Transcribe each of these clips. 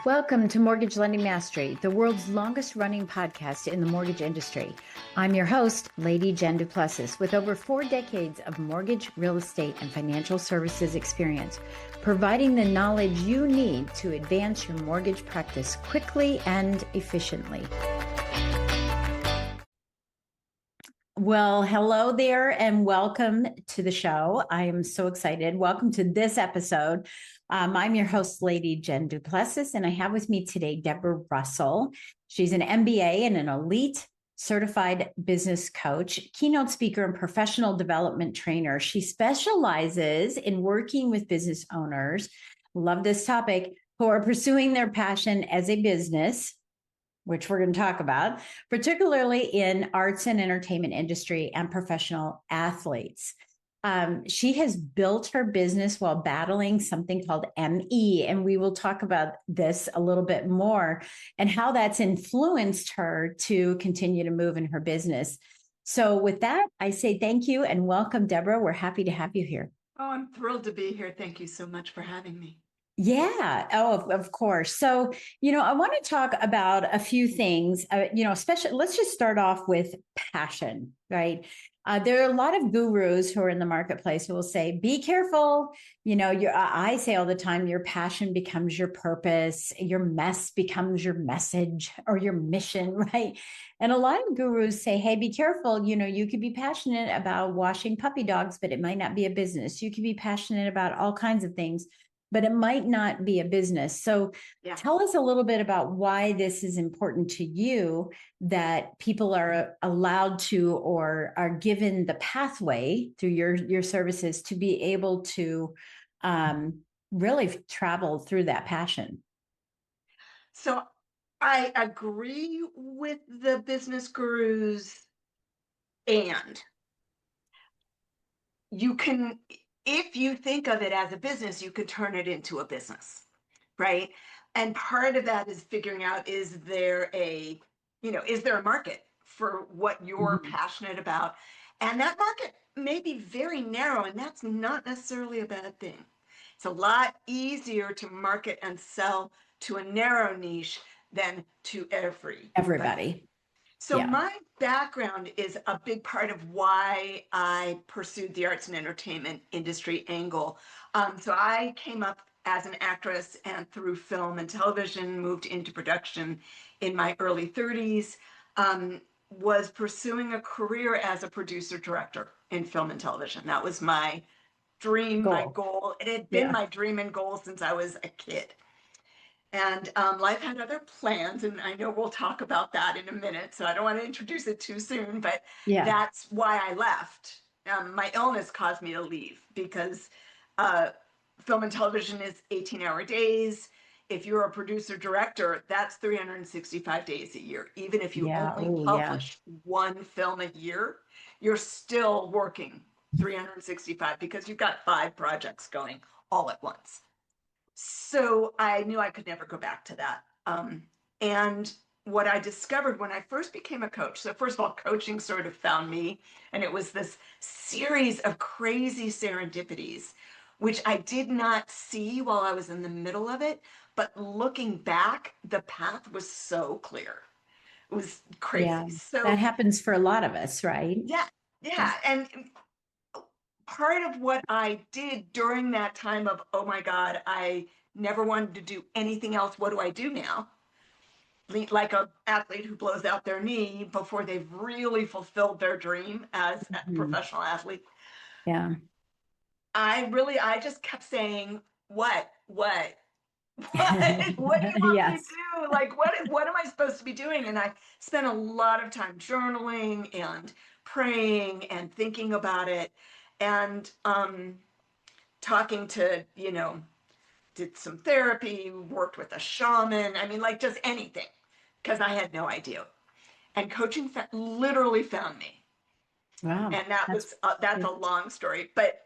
Welcome to Mortgage Lending Mastery, the world's longest running podcast in the mortgage industry. I'm your host, Lady Jen Du Plessis, with over 4 decades of mortgage, real estate, and financial services experience, providing the knowledge you need to advance your mortgage practice quickly and efficiently. Well, hello there and welcome to the show. I am so excited. Welcome to this episode. I'm your host, Lady Jen Du Plessis, and I have with me today Debra Russell. She's an MBA and an elite certified business coach, keynote speaker, and professional development trainer. She specializes in working with business owners, love this topic, who are pursuing their passion as a business, which we're going to talk about, particularly in arts and entertainment industry and professional athletes. She has built her business while battling something called ME, and we will talk about this a little bit more and how that's influenced her to continue to move in her business. So with that, I say thank you and welcome, Debra. We're happy to have you here. Oh, I'm thrilled to be here. Thank you so much for having me. Yeah. Oh, of course. So, I want to talk about a few things, especially let's just start off with passion, right? There are a lot of gurus who are in the marketplace who will say, be careful. I say all the time, your passion becomes your purpose, your mess becomes your message or your mission, right? And a lot of gurus say, hey, be careful. You could be passionate about washing puppy dogs, but it might not be a business. You could be passionate about all kinds of things, but it might not be a business. So Tell us a little bit about why this is important to you, that people are allowed to or are given the pathway through your services to be able to really travel through that passion. So I agree with the business gurus, and you can, if you think of it as a business, you could turn it into a business, right? And part of that is figuring out, is there a market for what you're passionate about? And that market may be very narrow, and that's not necessarily a bad thing. It's a lot easier to market and sell to a narrow niche than to everybody. So my background is a big part of why I pursued the arts and entertainment industry angle. So I came up as an actress, and through film and television, moved into production in my early 30s, was pursuing a career as a producer director in film and television. That was my dream, my goal. It had been my dream and goal since I was a kid. And life had other plans, and I know we'll talk about that in a minute, so I don't want to introduce it too soon, but that's why I left. My illness caused me to leave because film and television is 18-hour days. If you're a producer director, that's 365 days a year. Even if you only publish one film a year, you're still working 365 because you've got 5 projects going all at once. So I knew I could never go back to that. And what I discovered when I first became a coach, so first of all, coaching sort of found me, and it was this series of crazy serendipities, which I did not see while I was in the middle of it. But looking back, the path was so clear. It was crazy. Yeah, so that happens for a lot of us, right? Yeah. And part of what I did during that time of, oh my God, I never wanted to do anything else. What do I do now? Like an athlete who blows out their knee before they've really fulfilled their dream as a professional athlete. Yeah. I just kept saying, what do you want me to do? Like, what am I supposed to be doing? And I spent a lot of time journaling and praying and thinking about it. And talking to, did some therapy, worked with a shaman. I mean, like just anything, because I had no idea. And coaching literally found me. Wow. And that's a long story. But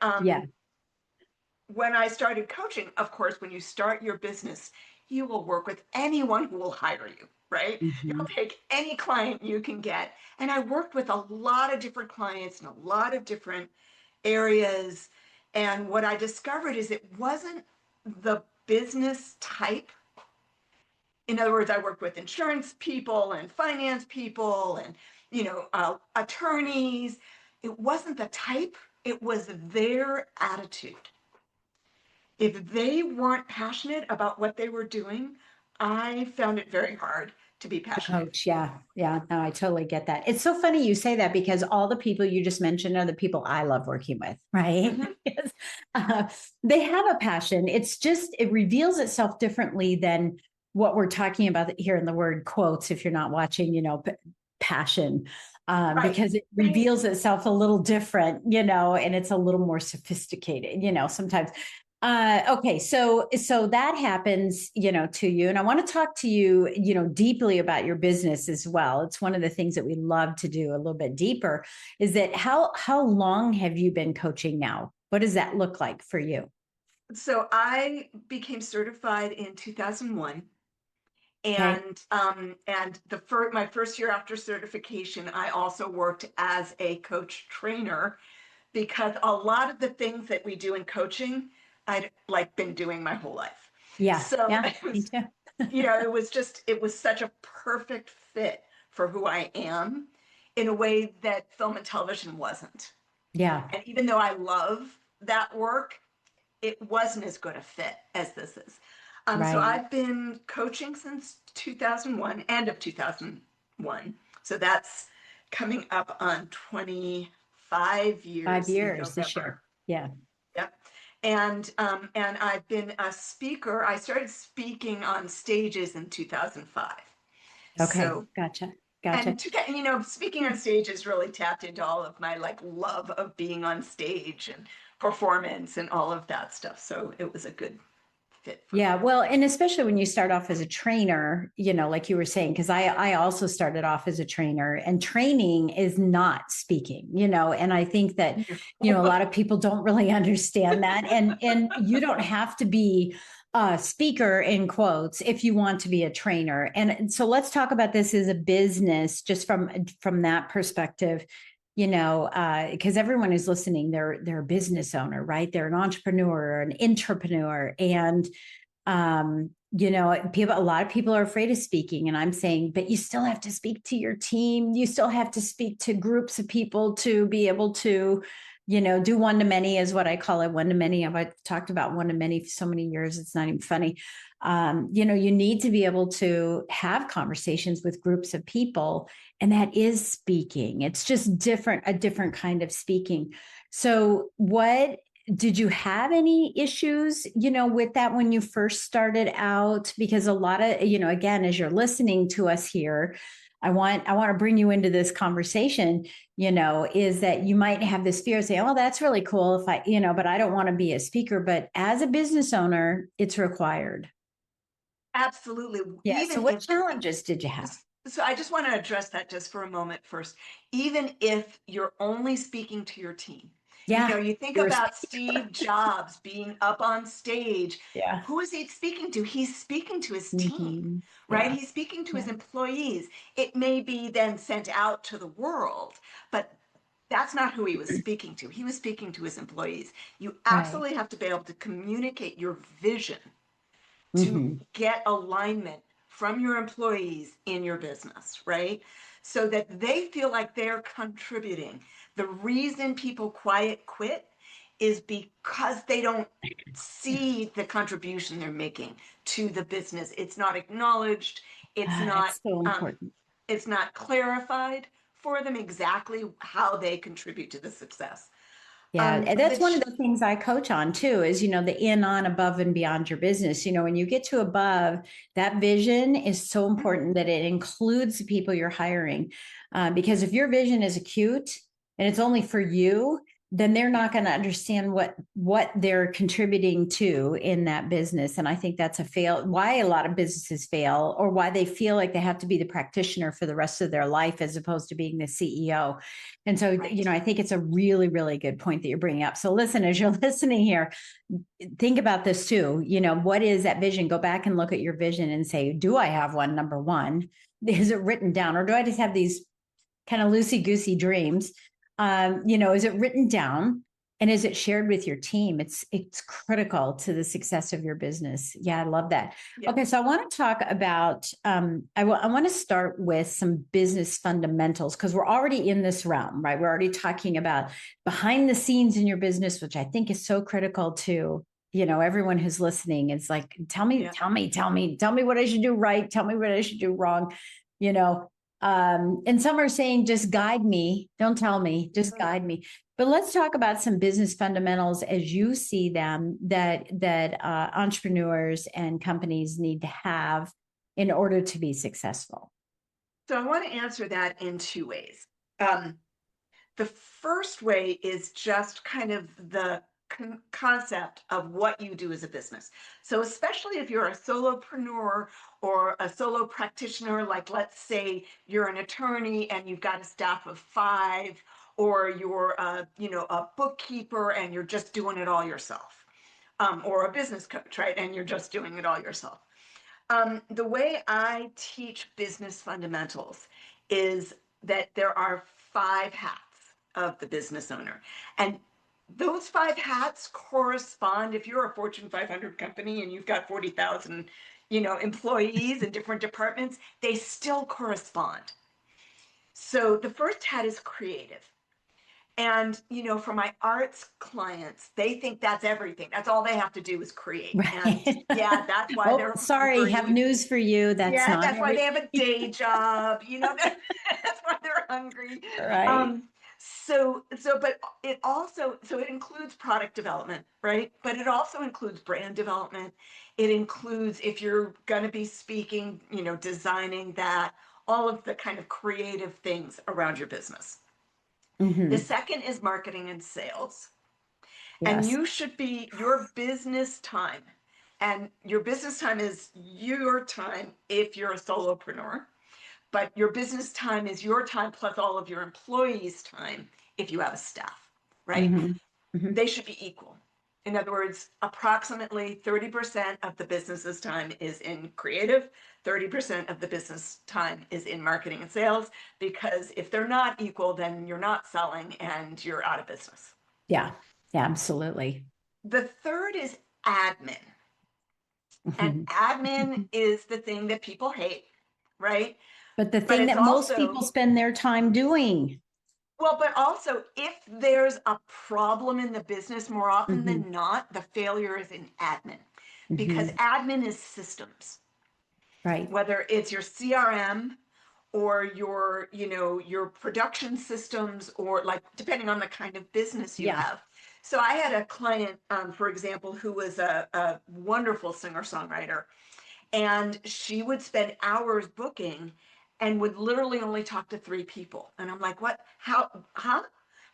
when I started coaching, of course, when you start your business, you will work with anyone who will hire you, right? You'll take any client you can get. And I worked with a lot of different clients in a lot of different areas. And what I discovered is it wasn't the business type In other words, I worked with insurance people and finance people and, attorneys. It wasn't the type, it was their attitude. If they weren't passionate about what they were doing, I found it very hard to be passionate. Coach. Yeah. Yeah. No, I totally get that. It's so funny you say that because all the people you just mentioned are the people I love working with, right? Mhm. Because they have a passion. It's just, it reveals itself differently than what we're talking about here in the word quotes, if you're not watching, passion, Right. because it reveals itself a little different, and it's a little more sophisticated, sometimes. Okay, so that happens, to you, and I want to talk to you, deeply about your business as well. It's one of the things that we love to do a little bit deeper. Is that how long have you been coaching now? What does that look like for you? So I became certified in 2001. Okay. And my first year after certification, I also worked as a coach trainer because a lot of the things that we do in coaching, I'd like been doing my whole life. Yeah. So Yeah. it Me was, too. it was such a perfect fit for who I am in a way that film and television wasn't. Yeah. And even though I love that work, it wasn't as good a fit as this is. So Right. I've been coaching since 2001, end of 2001. So that's coming up on 25 5 years in years this November. year. Yeah. Yep. And I've been a speaker. I started speaking on stages in 2005. Okay. So Gotcha. Gotcha. and to get, speaking on stage has really tapped into all of my like love of being on stage and performance and all of that stuff. So it was a good fit for Yeah, me. well, and especially when you start off as a trainer, like you were saying, because I also started off as a trainer, and training is not speaking, and I think that, a lot of people don't really understand that. And you don't have to be a speaker in quotes if you want to be a trainer. And so let's talk about this as a business, just from that perspective. Because everyone who's listening, they're a business owner, right? They're an entrepreneur, an intrapreneur, and a lot of people are afraid of speaking, and I'm saying, but you still have to speak to your team. You still have to speak to groups of people to be able to, do one to many is what I call it. One to many. I've talked about one to many for so many years. It's not even funny. You need to be able to have conversations with groups of people, and that is speaking. It's just a different kind of speaking. So what did you have any issues, with that when you first started out? Because a lot of, again, as you're listening to us here, I want to bring you into this conversation, is that you might have this fear of saying, oh, that's really cool if I, but I don't want to be a speaker. But as a business owner, it's required. Absolutely. Yeah. So Even what if, challenges did you have? so I just want to address that just for a moment first. Even if you're only speaking to your team, Yeah. you think You're a about Steve Jobs being up on stage. Yeah. Who is he speaking to? He's speaking to his team, Mhm. right? Yeah. He's speaking to his Yeah. employees. It may be then sent out to the world, but that's not who he was speaking to. He was speaking to his employees. You Right. absolutely have to be able to communicate your vision to Hmm. get alignment from your employees in your business, right? So that they feel like they're contributing. The reason people quiet quit is because they don't see the contribution they're making to the business. It's not acknowledged. It's not It's so um, important. it's not clarified for them exactly how they contribute to the success. Yeah, and that's one Which of the things I coach on too is, the in, on, above, and beyond your business. When you get to above, that vision is so important that it includes the people you're hiring. Because if your vision is acute and it's only for you, then they're not going to understand what they're contributing to in that business. And I think that's why a lot of businesses fail, or why they feel like they have to be the practitioner for the rest of their life as opposed to being the CEO. And so, right. I think it's a really, really good point that you're bringing up. So listen, as you're listening here, think about this too. What is that vision? Go back and look at your vision and say, do I have one? Number one, is it written down, or do I just have these kind of loosey goosey dreams? Is it written down? And is it shared with your team? It's critical to the success of your business. Yeah, I love that. Yeah. Okay, so I want to talk about I want to start with some business fundamentals because we're already in this realm, right? We're already talking about behind the scenes in your business, which I think is so critical to, everyone who's listening. It's like, tell me what I should do right, tell me what I should do wrong, you know. And some are saying, just guide me, don't tell me, just guide me. But let's talk about some business fundamentals as you see them that entrepreneurs and companies need to have in order to be successful. So I want to answer that in two ways. The first way is just kind of the concept of what you do as a business. So especially if you're a solopreneur or a solo practitioner, like let's say you're an attorney and you've got a staff of 5, or you're a bookkeeper and you're just doing it all yourself, or a business coach, right? And you're just doing it all yourself. The way I teach business fundamentals is that there are 5 hats of the business owner. And those 5 hats correspond. If you're a Fortune 500 company and you've got 40,000, employees in different departments, they still correspond. So the first hat is creative. And, for my arts clients, they think that's everything. That's all they have to do is create. Right. And yeah, that's why they're sorry, hungry. have news for you. That's not That's why they have a day job, that's why they're hungry. right. But it includes product development, right? But it also includes brand development. It includes, if you're going to be speaking, designing that, all of the kind of creative things around your business. Mm-hmm. The second is marketing and sales. Yes. And you should be your business time. And your business time is your time if you're a solopreneur, but your business time is your time plus all of your employees' time if you have a staff, right? Mm-hmm. Mm-hmm. They should be equal. In other words, approximately 30% of the business's time is in creative, 30% of the business time is in marketing and sales, because if they're not equal, then you're not selling and you're out of business. Yeah, absolutely. The third is admin. And admin is the thing that people hate, right? But the thing that most people spend their time doing. Well, but also if there's a problem in the business, more often than not, the failure is in admin, because admin is systems. Right. Whether it's your CRM or your production systems, or like, depending on the kind of business you have. So I had a client, for example, who was a wonderful singer-songwriter, and she would spend hours booking and would literally only talk to 3 people. And I'm like, what? How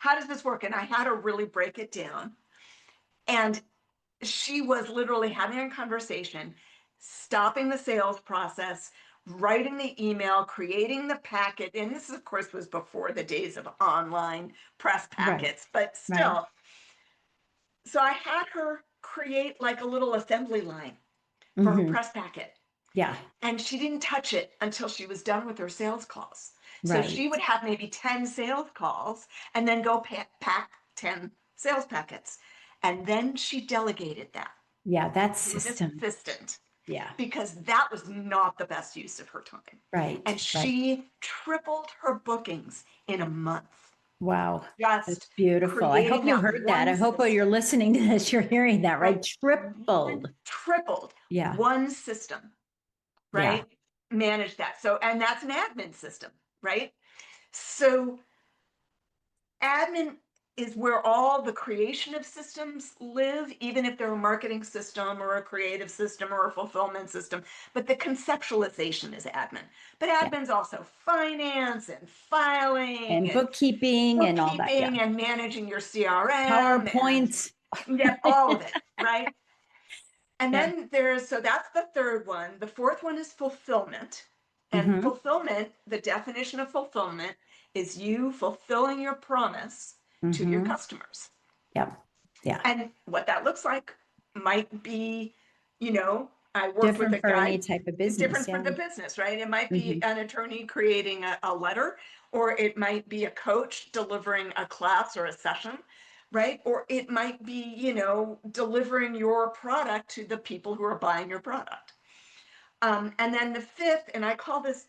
does this work? And I had her really break it down. And she was literally having a conversation, stopping the sales process, writing the email, creating the packet. And this, of course, was before the days of online press packets, but still. Right. So I had her create like a little assembly line for her press packet. Yeah. And she didn't touch it until she was done with her sales calls. So she would have maybe 10 sales calls and then go pack 10 sales packets. And then she delegated that. Yeah, that's system. Assistant. Yeah. Because that was not the best use of her time. Right. And she tripled her bookings in a month. Wow. Just that's beautiful. I hope you heard that. I hope while you're listening to this, you're hearing that, right? Tripled. Yeah. One system, right? Yeah. Manage that. So, and that's an admin system, right? So admin is where all the creation of systems live, even if they're a marketing system or a creative system or a fulfillment system. But the conceptualization is admin. But admin's also finance and filing and bookkeeping and all that. Yeah. And managing your CRM. PowerPoints. All of it, right? And then so that's the third one. The fourth one is fulfillment. And fulfillment, the definition of fulfillment is you fulfilling your promise to your customers. Yep. Yeah. And what that looks like might be, I work different with a for guy. Any type of business. Different for the business, right? It might be an attorney creating a letter, or it might be a coach delivering a class or a session, right? Or it might be, delivering your product to the people who are buying your product. And then the fifth, and I call this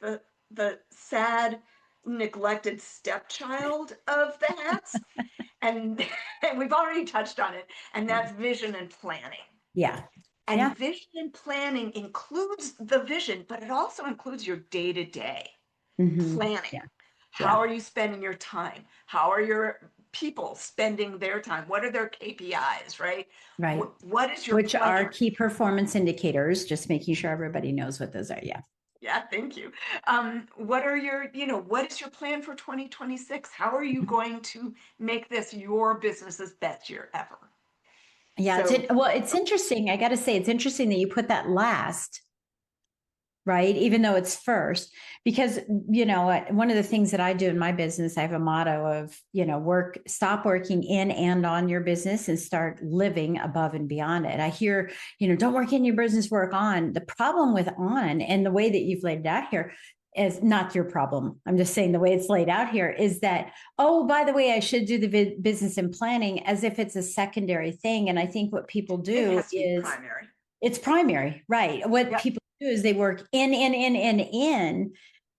the sad, neglected stepchild of the hats, and, and we've already touched on it, and that's vision and planning. Yeah. And vision and planning includes the vision, but it also includes your day-to-day planning. Yeah. How are you spending your time? How are your people spending their time? What are their KPIs, right? Right. What is your Which are plan? key performance indicators, just making sure everybody knows what those are. Yeah. Yeah, thank you. What are your, what is your plan for 2026? How are you going to make this your business's best year ever? Yeah. So, It's interesting. I got to say, it's interesting that you put that last, right? Even though it's first, because, one of the things that I do in my business, I have a motto of, stop working in and on your business and start living above and beyond it. I hear, don't work in your business, work on. The problem with on, and the way that you've laid it out here, is not your problem. I'm just saying the way it's laid out here is that, oh, by the way, I should do the business and planning as if it's a secondary thing. And I think what people it do has to be is primary. it's primary, right? What Yep. people do is they work in,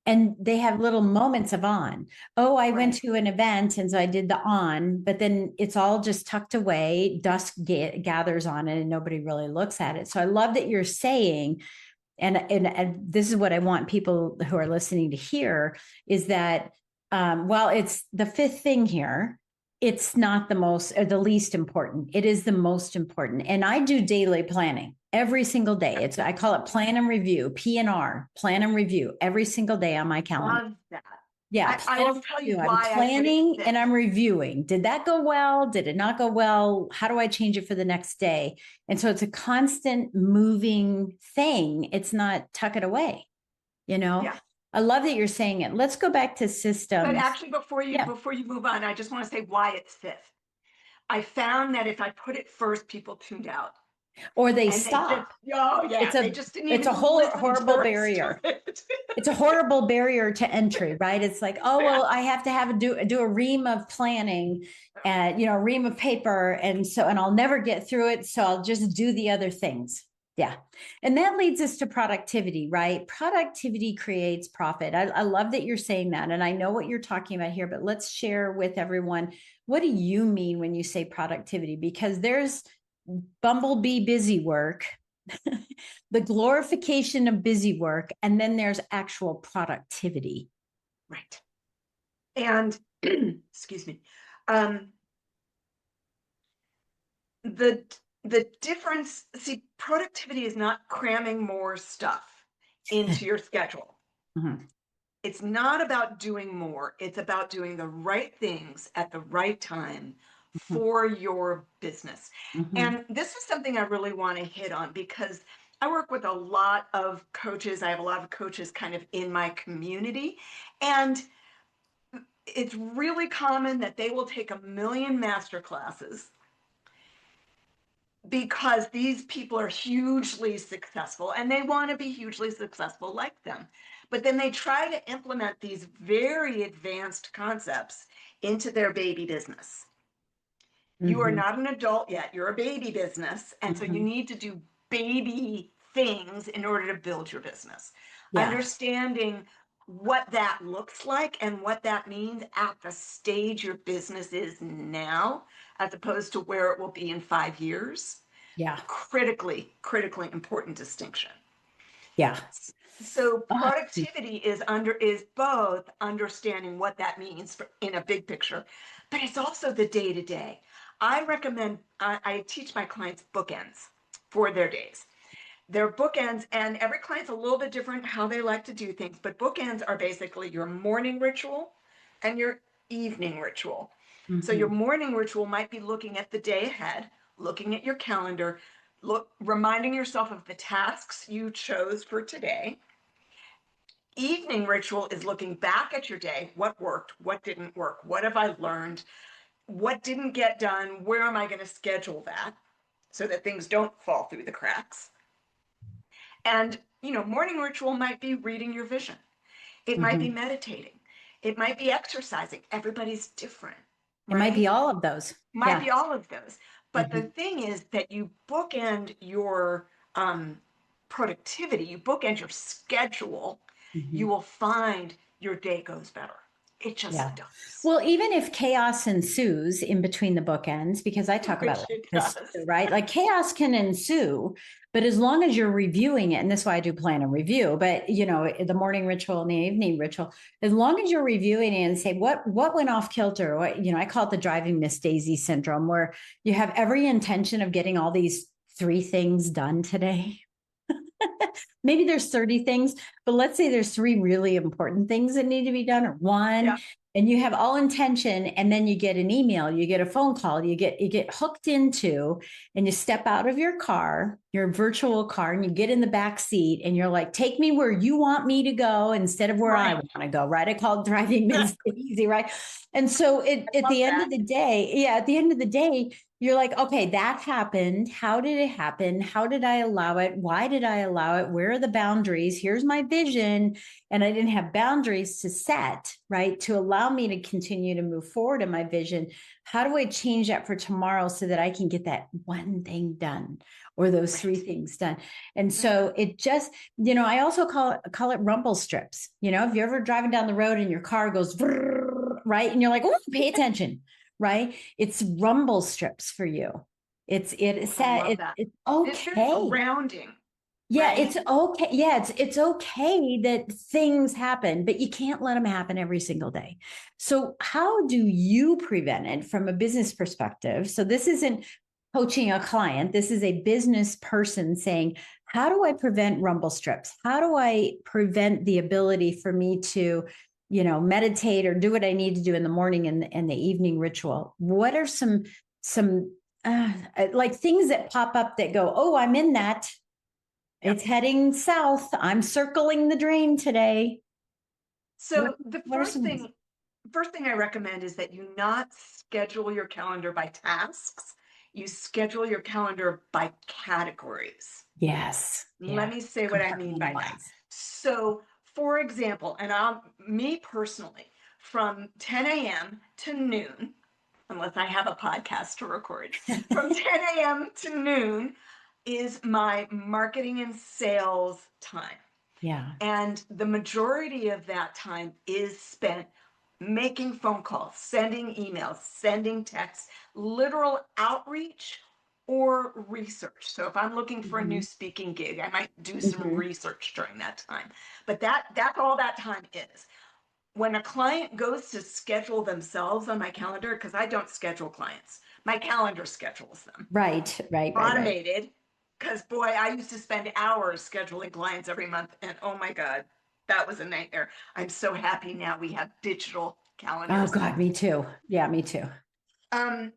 and they have little moments of on. Oh, I went to an event and so I did the on, but then it's all just tucked away. Dusk gathers on it and nobody really looks at it. So I love that you're saying, and this is what I want people who are listening to hear, is that while it's the fifth thing here, it's not the most or the least important. It is the most important. And I do daily planning every single day. I call it plan and review, P&R, plan and review every single day on my calendar. Love that. Yeah, I will tell you I'm why planning and I'm reviewing. Did that go well? Did it not go well? How do I change it for the next day? And so it's a constant moving thing. It's not tuck it away, Yeah. I love that you're saying it. Let's go back to systems. But actually, before you move on, I just want to say why it's fifth. I found that if I put it first, people tuned out. Or they And stop. they just didn't It's even a whole listen horrible to barrier. it. It's a horrible barrier to entry, right? It's like, oh, well, I have to do a ream of planning and, a ream of paper. And I'll never get through it. So I'll just do the other things. Yeah. And that leads us to productivity, right? Productivity creates profit. I love that you're saying that. And I know what you're talking about here, but let's share with everyone, what do you mean when you say productivity? Because there's bumblebee busy work, the glorification of busy work, and then there's actual productivity. Right. And excuse me. The difference, see, productivity is not cramming more stuff into your schedule. Mm-hmm. It's not about doing more. It's about doing the right things at the right time for your business. Mm-hmm. And this is something I really want to hit on because I work with a lot of coaches. I have a lot of coaches kind of in my community. And it's really common that they will take 1,000,000 master classes because these people are hugely successful and they want to be hugely successful like them. But then they try to implement these very advanced concepts into their baby business. You are not an adult yet, you're a baby business. And so you need to do baby things in order to build your business. Yeah. Understanding what that looks like and what that means at the stage your business is now, as opposed to where it will be in 5 years. Yeah. Critically important distinction. Yeah. So productivity is both understanding what that means in a big picture, but it's also the day-to-day. I teach my clients bookends for their days. They're bookends, and every client's a little bit different how they like to do things, but bookends are basically your morning ritual and your evening ritual. So your morning ritual might be looking at the day ahead, looking at your calendar, reminding yourself of the tasks you chose for today. Evening ritual is looking back at your day. What worked? What didn't work? What have I learned? What didn't get done? Where am I going to schedule that so that things don't fall through the cracks? And, morning ritual might be reading your vision. It might be meditating. It might be exercising. Everybody's different. It might be right? all of those. Might Yeah. be all of those. But the Mhm. thing is that you bookend your productivity, you bookend your schedule, you Mhm. will find your day goes better. It just Yeah. does. Well, even if chaos ensues in between the bookends, because I talk about Which it this, does. right? Like chaos can ensue, but as long as you're reviewing it, and that's why I do plan a review, but the morning ritual and the evening ritual, as long as you're reviewing it and say what went off kilter, I call it the driving Miss Daisy syndrome, where you have every intention of getting all these 3 things done today. Maybe there's 30 things, but let's say there's 3 really important things that need to be done, or one, Yeah. and you have all intention, and then you get an email, you get a phone call, you get hooked into, and you step out of your car, your virtual car, and you get in the back seat, and you're like, take me where you want me to go instead of where I Right. want to go, right? I call it driving Miss Easy, right? And so at Love the end that. of the day, at the end of the day, you're like, okay, that happened. How did it happen? How did I allow it? Why did I allow it? Where are the boundaries? Here's my vision. And I didn't have boundaries to set, right? To allow me to continue to move forward in my vision. How do I change that for tomorrow so that I can get that one thing done or those 3 things done? And so it just, I also call it rumble strips. If you're ever driving down the road and your car goes, right? And you're like, oh, pay attention, right? It's rumble strips for you. It's I love that. it's It's very okay. grounding, Yeah, right? it's okay. Yeah, it's okay that things happen, but you can't let them happen every single day. So how do you prevent it from a business perspective? So this isn't coaching a client. This is a business person saying, how do I prevent rumble strips? How do I prevent the ability for me to, meditate or do what I need to do in the morning and the evening ritual? What are some like things that pop up that go, oh, I'm in that. Yep. It's heading south. I'm circling the drain today. What So the what are some ways? first thing I recommend is that you not schedule your calendar by tasks. You schedule your calendar by categories. Yes. Let Yeah. me say what I mean by that. Compartmentalize. So, for example, and me personally, from 10 a.m. to noon, unless I have a podcast to record, from 10 a.m. to noon is my marketing and sales time. Yeah. And the majority of that time is spent making phone calls, sending emails, sending texts, literal outreach or research. So if I'm looking for a new Mhm. speaking gig, I might do some Mhm. research during that time. But that's all that time is. When a client goes to schedule themselves on my calendar, because I don't schedule clients, my calendar schedules them Right. Right. Right. Right. automated, because boy, I used to spend hours scheduling clients every month, and oh my God, that was a nightmare. I'm so happy now we have digital Oh calendars. God, me too. Yeah, me too. Um,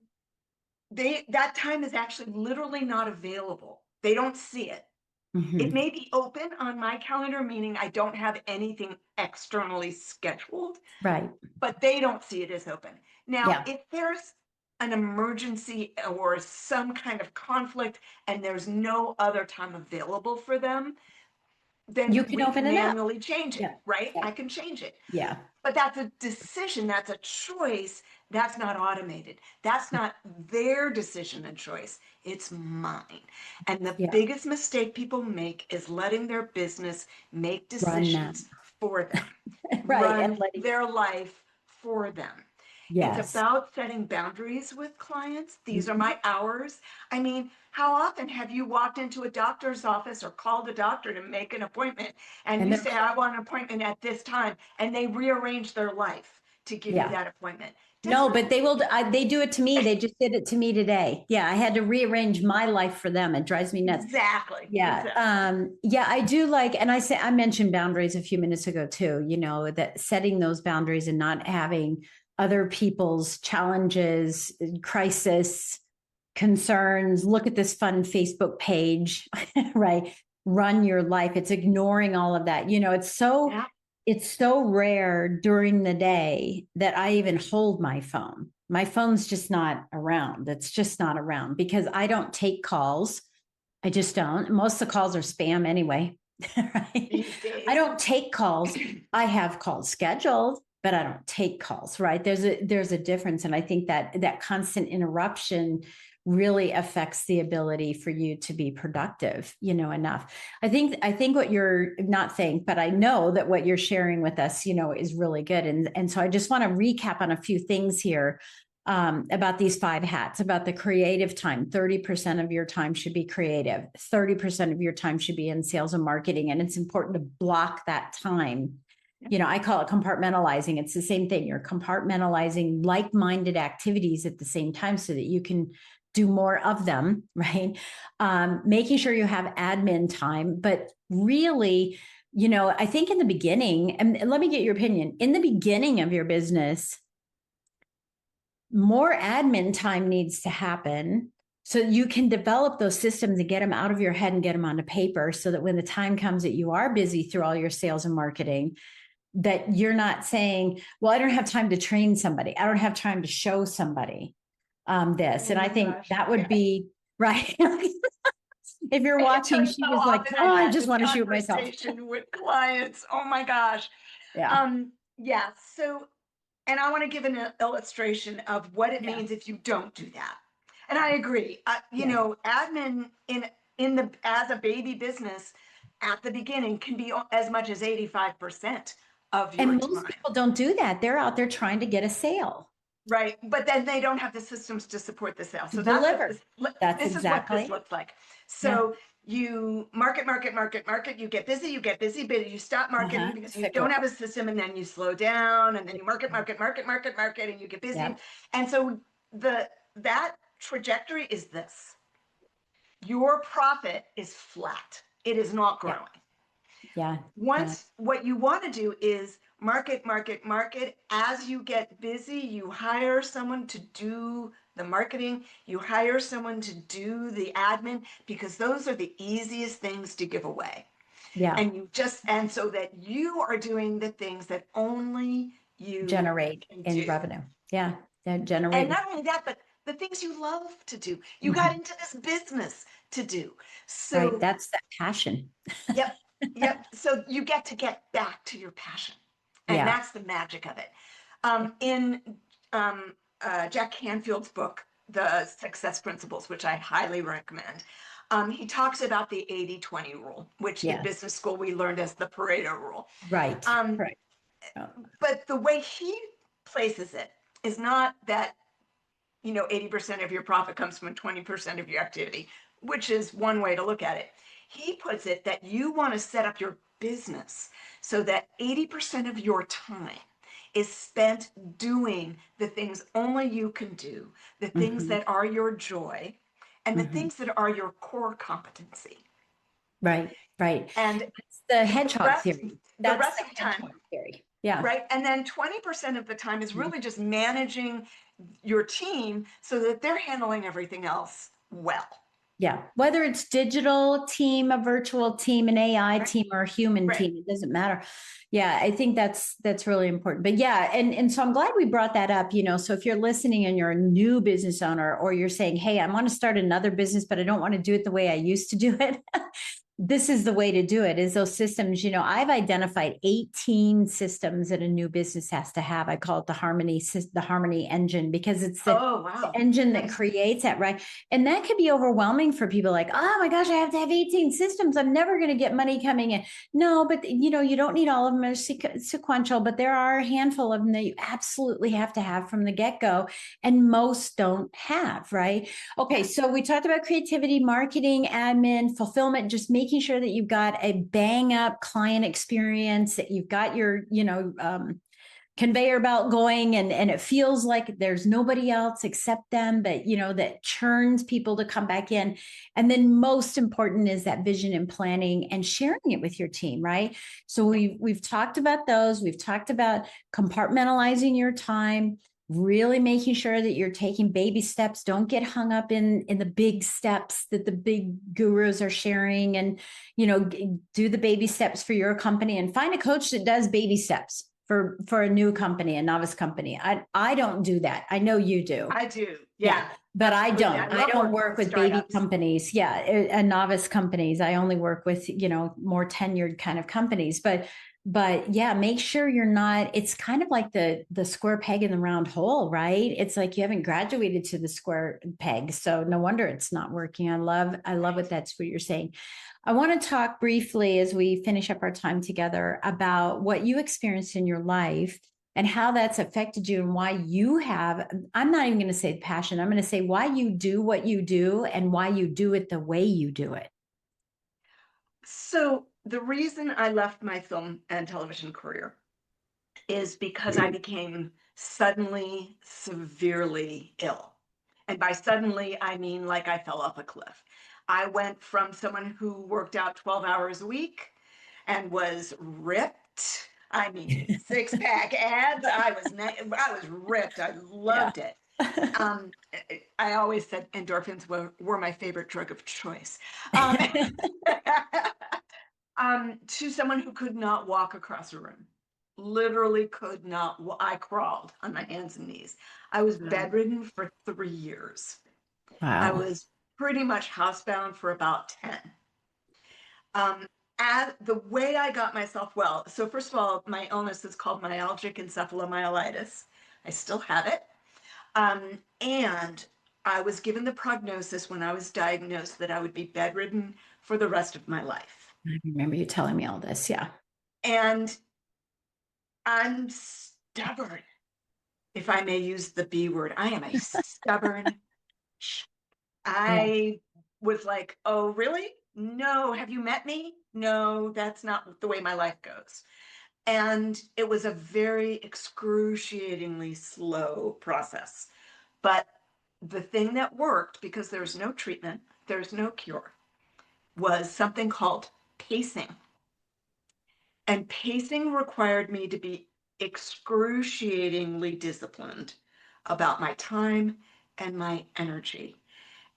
that time is actually literally not available. They don't see it. It Mhm. may be open on my calendar, meaning I don't have anything externally scheduled, Right. but they don't see it as open. Now, Yeah. if there's an emergency or some kind of conflict and there's no other time available for them, then You can we open can it up. manually change it, Yeah. right? Yeah. I can change it. Yeah. But that's a decision, that's a choice, that's not automated. That's not their decision and choice, it's mine. And the Yeah. biggest mistake people make is letting their business make Run that. decisions for them, Right. And run letting. their life for them. It's Yes. about setting boundaries with clients. These are Mhm. my hours. I mean, how often have you walked into a doctor's office or called a doctor to make an appointment and And you they're say, I want an appointment at this time, and they rearrange their life to give you yeah. that appointment? Does No, your but they do it to me. They just did it to me today. Yeah, I had to rearrange my life for them. It drives me nuts. exactly, Yeah. exactly. Yeah, I do like, and I mentioned boundaries a few minutes ago too, that setting those boundaries and not having other people's challenges, crisis, concerns, look at this fun Facebook page, right? Run your life. It's ignoring all of that. Yeah, It's so rare during the day that I even hold my phone. My phone's just not around. It's just not around because I don't take calls. I just don't. Most of the calls are spam anyway. Right? these I days. don't take calls. I have calls scheduled. but I don't take calls, right? There's a difference. And I think that constant interruption really affects the ability for you to be productive, enough. I think what you're not saying, but I know that what you're sharing with us, is really good. And so I just want to recap on a few things here. About these 5 hats, about the creative time. 30% of your time should be creative. 30% of your time should be in sales and marketing. And it's important to block that time. I call it compartmentalizing. It's the same thing. You're compartmentalizing like-minded activities at the same time so that you can do more of them, right? Making sure you have admin time, but really, I think in the beginning, and let me get your opinion, in the beginning of your business, more admin time needs to happen so you can develop those systems and get them out of your head and get them onto paper so that when the time comes that you are busy through all your sales and marketing, that you're not saying, well, I don't have time to train somebody. I don't have time to show somebody this. And I think that would be right. If you're watching, she was like, oh, I just want to shoot myself. With clients. Oh my gosh. Yeah. Yeah. So, and I want to give an illustration of what it means if you don't do that. And I agree. Admin as a baby business at the beginning can be as much as 85% of your time. And most people don't do that. They're out there trying to get a sale. Right. But then they don't have the systems to support the sale. So that's this is what this looks like. So you market, you get busy, but you stop marketing because you don't have a system, and then you slow down, and then you market, and you get busy. Yeah. And so that trajectory is this. Your profit is flat. It is not growing. Yeah. What you want to do is market. As you get busy, you hire someone to do the marketing, you hire someone to do the admin, because those are the easiest things to give away. Yeah. And so that you are doing the things that only you generate in revenue. Yeah. Generate. And not only that, but the things you love to do. You got into this business to do. So right. That's that passion. Yep. So you get back to your passion. And that's the magic of it. In Jack Canfield's book, The Success Principles, which I highly recommend, he talks about the 80-20 rule, which in business school we learned as the Pareto rule. Right. Right. But the way he places it is not that 80% of your profit comes from 20% of your activity, which is one way to look at it. He puts it that you want to set up your business so that 80% of your time is spent doing the things only you can do, the things that are your joy, and the things that are your core competency. Right. And it's the hedgehog theory. That's the rest of the time. Theory. Yeah. Right. And then 20% of the time is really just managing your team so that they're handling everything else well. Yeah. Whether it's digital team, a virtual team, an AI team, or a human team, it doesn't matter. Yeah. I think that's really important. But yeah. And so I'm glad we brought that up, so if you're listening and you're a new business owner, or you're saying, hey, I want to start another business, but I don't want to do it the way I used to do it. This is the way to do it, is those systems. I've identified 18 systems that a new business has to have. I call it the harmony engine, because it's the engine that creates that, right? And that could be overwhelming for people, like, oh my gosh, I have to have 18 systems. I'm never going to get money coming in. No, but you don't need all of them. They're sequential, but there are a handful of them that you absolutely have to have from the get-go. And most don't have, right? Okay. So we talked about creativity, marketing, admin, fulfillment, just making sure that you've got a bang up client experience, that you've got your, conveyor belt going, and it feels like there's nobody else except them, but that churns people to come back in. And then most important is that vision and planning and sharing it with your team, right? So we've talked about those. We've talked about compartmentalizing your time, really making sure that you're taking baby steps. Don't get hung up in the big steps that the big gurus are sharing, and, do the baby steps for your company, and find a coach that does baby steps for a new company, a novice company. I don't do that. I know you do. I do. Yeah. But I absolutely. don't. I love don't working work with baby startups. companies. Yeah, and novice companies. I only work with, more tenured kind of companies. But yeah, make sure you're not, it's kind of like the square peg in the round hole, right? It's like you haven't graduated to the square peg. So no wonder it's not working. I love what that's what you're saying. I want to talk briefly as we finish up our time together about what you experienced in your life and how that's affected you and why you have, I'm not even going to say passion, I'm going to say why you do what you do and why you do it the way you do it. So the reason I left my film and television career is because I became suddenly severely ill. And by suddenly, I mean like I fell off a cliff. I went from someone who worked out 12 hours a week and was ripped. I mean, six pack abs. I was ripped. I Yeah. loved it. Um, I always said endorphins were my favorite drug of choice. Um, to someone who could not walk across a room, literally could not. I crawled on my hands and knees. I was bedridden for 3 years. I Wow. was pretty much housebound for about 10. Um, the way I got myself well, so first of all, my illness is called myalgic encephalomyelitis. I still have it. And I was given the prognosis when I was diagnosed that I would be bedridden for the rest of my life. I remember you telling me all this. Yeah. And I'm stubborn, if I may use the B word. I am a stubborn. Yeah. I was like, oh, really? No, have you met me? No, that's not the way my life goes. And it was a very excruciatingly slow process. But the thing that worked, because there's no treatment, there's no cure, was something called pacing. And pacing required me to be excruciatingly disciplined about my time and my energy.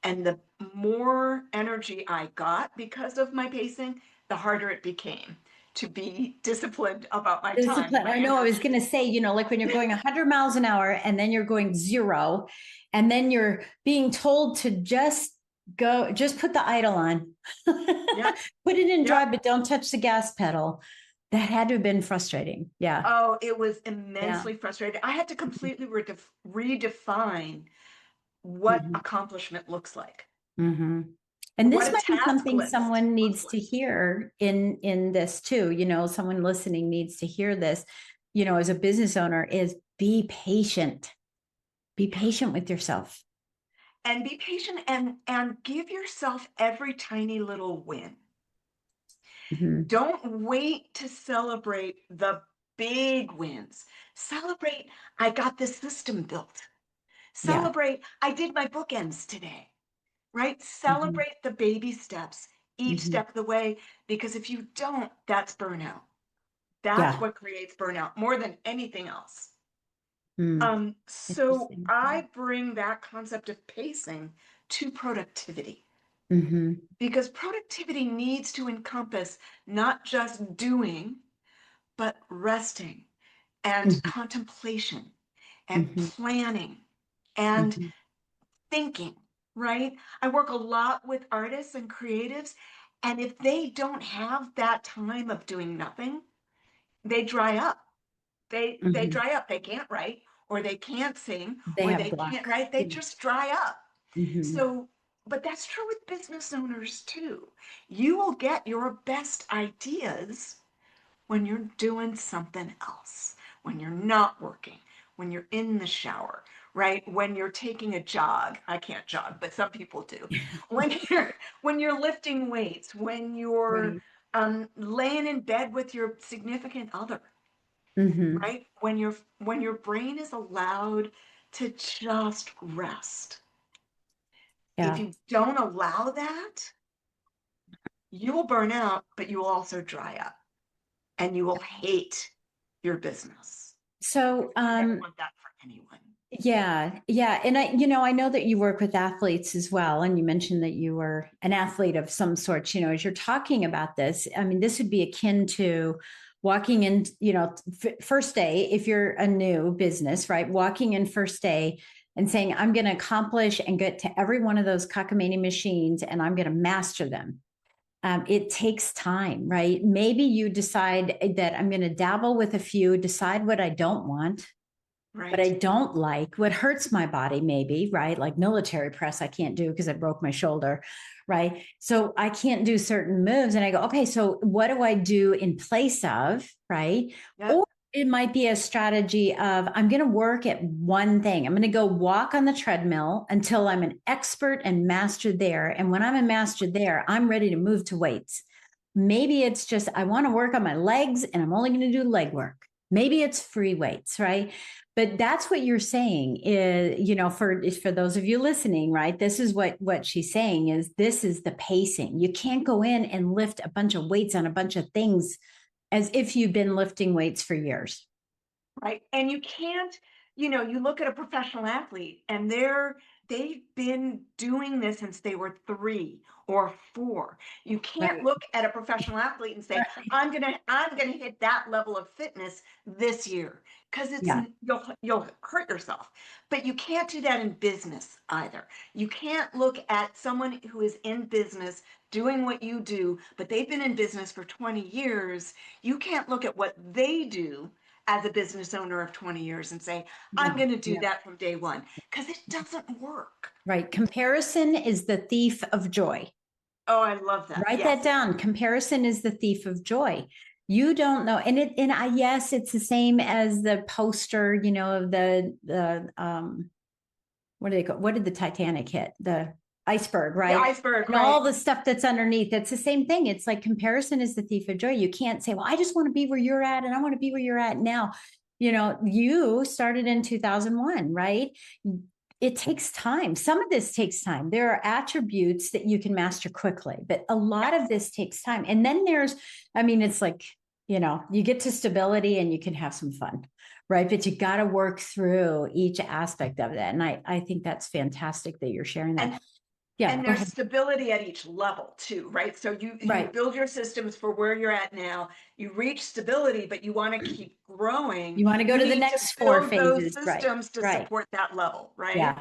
And the more energy I got because of my pacing, the harder it became to be disciplined about my time and Discipline. my I know I was energy. going to say, like when you're going 100 miles an hour and then you're going 0, and then you're being told to just put the idle on, Yep. put it in Yep. drive, but don't touch the gas pedal. That had to have been frustrating. Yeah. Oh, it was Yeah. immensely frustrating. I had to completely redefine what Mhm. accomplishment looks like, Mm-hmm. And what this a might be task something list someone looks needs to like. hear in this too. Someone listening needs to hear this, as a business owner, is be patient. Be Yeah. patient with yourself. And be patient and give yourself every tiny little win. Mm-hmm. Don't wait to celebrate the big wins. Celebrate, I got this system built. Yeah. Celebrate, I did my bookends today, right? Mm-hmm. Celebrate the baby steps each Mm-hmm. step of the way, because if you don't, that's burnout. That's Yeah. what creates burnout more than anything else. Mm. So Interesting. I bring that concept of pacing to productivity, Mm-hmm. because productivity needs to encompass not just doing, but resting and Mm-hmm. contemplation and Mm-hmm. planning and Mm-hmm. thinking, right? I work a lot with artists and creatives, and if they don't have that time of doing nothing, they dry up. They Mm-hmm. dry up. They can't write, or they can't sing, They or have they block. can't write. They Yeah. just dry up. Mm-hmm. So, but that's true with business owners too. You will get your best ideas when you're doing something else, when you're not working, when you're in the shower, right? When you're taking a jog. I can't jog, but some people do. When you're lifting weights, when you're Right. laying in bed with your significant other, Mm-hmm. right? When your brain is allowed to just rest. If Yeah. you don't allow that, you will burn out, but you will also dry up, and you will hate your business. So, I never want that for anyone. yeah, yeah. And I know that you work with athletes as well. And you mentioned that you were an athlete of some sort, as you're talking about this, I mean, this would be akin to walking in, first day, if you're a new business, right? Walking in first day and saying, I'm going to accomplish and get to every one of those cockamamie machines and I'm going to master them. It takes time, right? Maybe you decide that I'm going to dabble with a few, decide what I don't want, what I don't like, what hurts my body, maybe, right? Like military press, I can't do because I broke my shoulder, right? So I can't do certain moves. And I go, okay, so what do I do in place of, right? Yep. Or it might be a strategy of I'm going to work at one thing. I'm going to go walk on the treadmill until I'm an expert and master there. And when I'm a master there, I'm ready to move to weights. Maybe it's just I want to work on my legs and I'm only going to do leg work. Maybe it's free weights, right? But that's what you're saying is, for those of you listening, right? This is what she's saying is this is the pacing. You can't go in and lift a bunch of weights on a bunch of things as if you've been lifting weights for years. Right. And you can't, you look at a professional athlete and they've been doing this since they were 3 or 4. You can't Right. look at a professional athlete and say, Right. I'm gonna hit that level of fitness this year. Because Yeah. you'll hurt yourself. But you can't do that in business either. You can't look at someone who is in business doing what you do, but they've been in business for 20 years. You can't look at what they do as a business owner of 20 years and say, I'm going to do that from day one, because it doesn't work. Right. Comparison is the thief of joy. Oh, I love that. Write that down. Comparison is the thief of joy. You don't know. Yes, it's the same as the poster, of what do they call, what did the Titanic hit? The iceberg, right? The iceberg, and all the stuff that's underneath. It's the same thing. It's like comparison is the thief of joy. You can't say, well, I just want to be where you're at and I want to be where you're at now. You started in 2001, right? It takes time. Some of this takes time. There are attributes that you can master quickly, but a lot of this takes time. And then it's like, you get to stability and you can have some fun, right? But you got to work through each aspect of that. And I think that's fantastic that you're sharing that. And there's stability at each level too, right? So you build your systems for where you're at now. You reach stability, but you want to keep growing. You want to go to the next 4 phases, those systems to support that level, right? Yeah.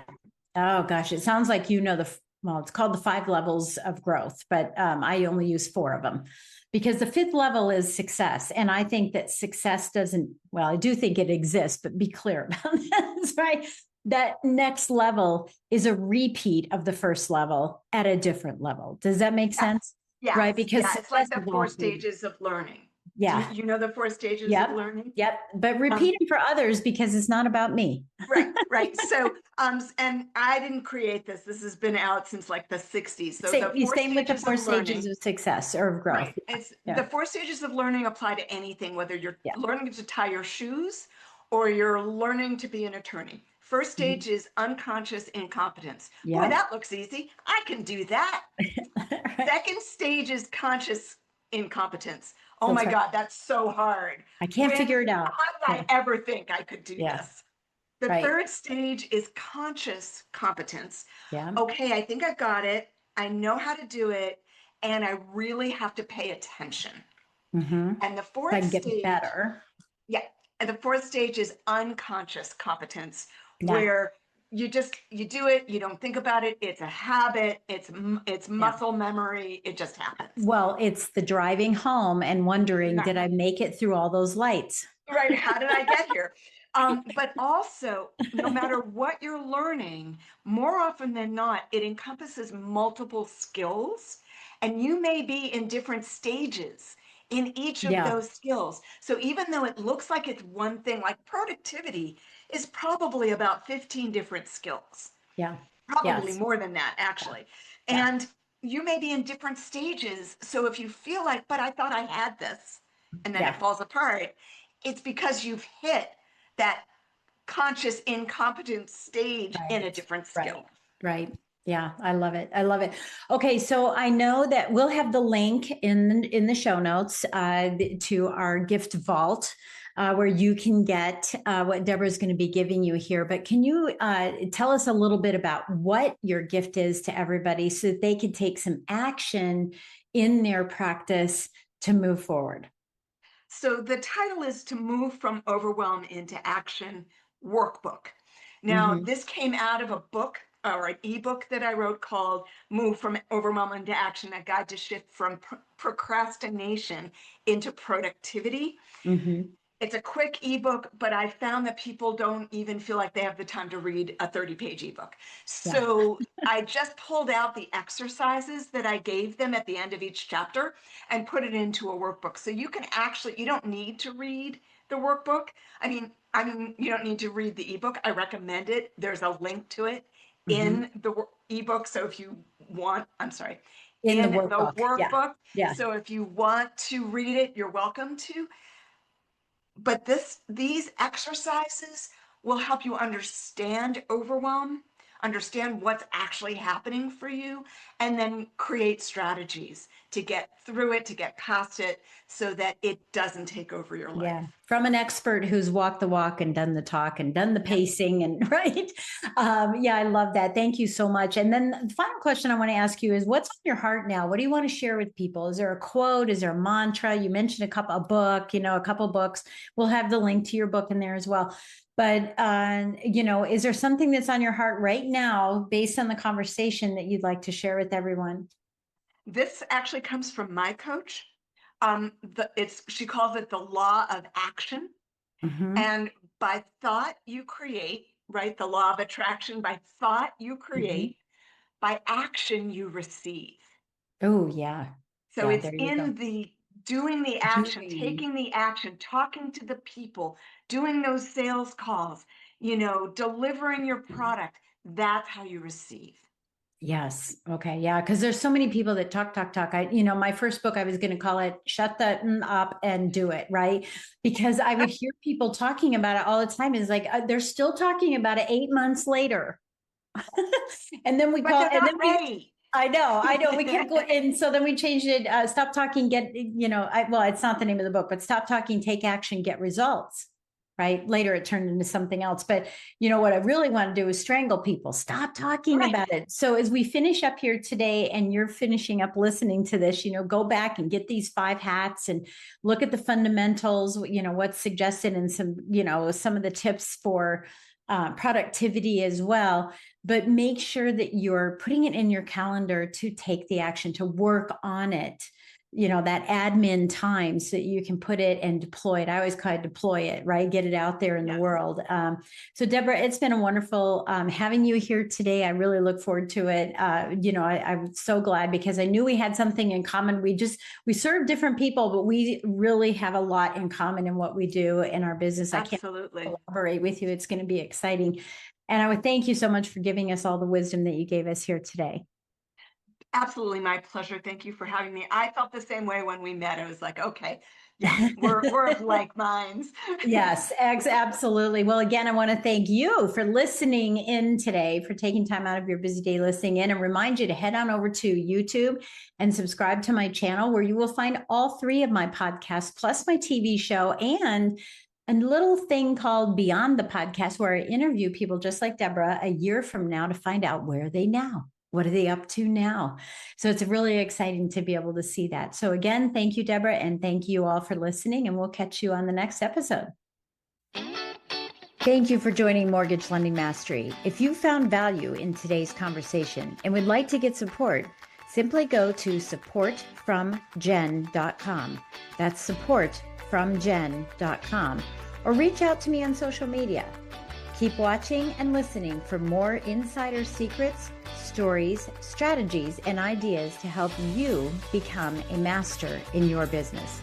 Oh gosh, it sounds like it's called the 5 levels of growth, but I only use 4 of them because the 5th level is success. And I think that success I do think it exists, but be clear about this, right? That next level is a repeat of the first level at a different level. Does that make sense? Yeah. Right. Because it's like the 4 stages of learning. Yeah. You know the 4 stages of learning? Yep. But repeat them for others because it's not about me. Right. So, and I didn't create this. This has been out since like the 60s. So same with the 4 stages of success or of growth. Right. The 4 stages of learning apply to anything, whether you're learning to tie your shoes or you're learning to be an attorney. First stage is unconscious incompetence. Boy, that looks easy. I can do that. Second stage is conscious incompetence. Oh my God, that's so hard. I can't figure it out. How did I ever think I could do this? The third stage is conscious competence. Yeah. Okay, I think I got it. I know how to do it. And I really have to pay attention. Mm-hmm. And the fourth stage, better. Yeah. And the fourth stage is unconscious competence, where you do it, you don't think about it, it's a habit, it's muscle memory, it just happens. Well, it's the driving home and wondering, did I make it through all those lights? Right, how did I get here? But also, no matter what you're learning, more often than not, it encompasses multiple skills, and you may be in different stages in each of those skills. So even though it looks like it's one thing, like productivity is probably about 15 different skills. Yeah. Probably more than that, actually. And you may be in different stages. So if you feel like, but I thought I had this, and then it falls apart, it's because you've hit that conscious incompetence stage in a different skill. Right. Yeah, I love it. I love it. Okay, so I know that we'll have the link in the show notes to our gift vault where you can get what Debra's going to be giving you here. But can you tell us a little bit about what your gift is to everybody so that they can take some action in their practice to move forward? So the title is To Move from Overwhelm into Action Workbook. Now, this came out of a book or an ebook that I wrote called Move from Overwhelm into Action, a guide to shift from procrastination into productivity. It's a quick ebook, but I found that people don't even feel like they have the time to read a 30-page ebook. So I just pulled out the exercises that I gave them at the end of each chapter and put it into a workbook. So you can actually, you don't need to read the workbook. I mean, you don't need to read the ebook. I recommend it. There's a link to it in the ebook. So if you want, in the workbook. Yeah. So if you want to read it, you're welcome to. But these exercises will help you understand overwhelm, understand what's actually happening for you, and then create strategies to get through it, to get past it, so that it doesn't take over your life. Yeah, from an expert who's walked the walk and done the talk and done the pacing and right. Yeah, I love that. Thank you so much. And then the final question I want to ask you is, what's on your heart now? What do you want to share with people? Is there a quote? Is there a mantra? You mentioned a book, a couple books. We'll have the link to your book in there as well. But, is there something that's on your heart right now based on the conversation that you'd like to share with everyone? This actually comes from my coach. She calls it the law of action. And by thought you create, right? The law of attraction, by thought you create, by action you receive. Oh, yeah. So it's in the doing the action, taking the action, talking to the people, doing those sales calls, delivering your product. That's how you receive. Yes. Okay. Yeah. Because there's so many people that talk. My first book, I was going to call it Shut That Up and Do It. Right. Because I would hear people talking about it all the time. It's like, they're still talking about it 8 months later. And then we call it. I know. We kept going. And so then we changed it. Stop talking, it's not the name of the book, but Stop Talking, Take Action, Get Results. Right. Later, it turned into something else. But what I really want to do is strangle people. Stop talking about it. So as we finish up here today and you're finishing up listening to this, go back and get these 5 hats and look at the fundamentals, what's suggested and some of the tips for productivity as well. But make sure that you're putting it in your calendar to take the action, to work on it. That admin time so that you can put it and deploy it. I always call it deploy it, right? Get it out there in the world. So Debra, it's been a wonderful having you here today. I really look forward to it. I'm so glad because I knew we had something in common. We serve different people, but we really have a lot in common in what we do in our business. Absolutely. I can't collaborate with you. It's going to be exciting. And I would thank you so much for giving us all the wisdom that you gave us here today. Absolutely. My pleasure. Thank you for having me. I felt the same way when we met. I was like, okay, yeah, we're of like minds. Yes, absolutely. Well, again, I want to thank you for listening in today, for taking time out of your busy day listening in, and remind you to head on over to YouTube and subscribe to my channel, where you will find all 3 of my podcasts, plus my TV show, and a little thing called Beyond the Podcast, where I interview people just like Debra a year from now to find out where are they now. What are they up to now? So it's really exciting to be able to see that. So again, thank you, Debra, and thank you all for listening, and we'll catch you on the next episode. Thank you for joining Mortgage Lending Mastery. If you found value in today's conversation and would like to get support, simply go to supportfromjen.com. That's supportfromjen.com, or reach out to me on social media. Keep watching and listening for more insider secrets, stories, strategies, and ideas to help you become a master in your business.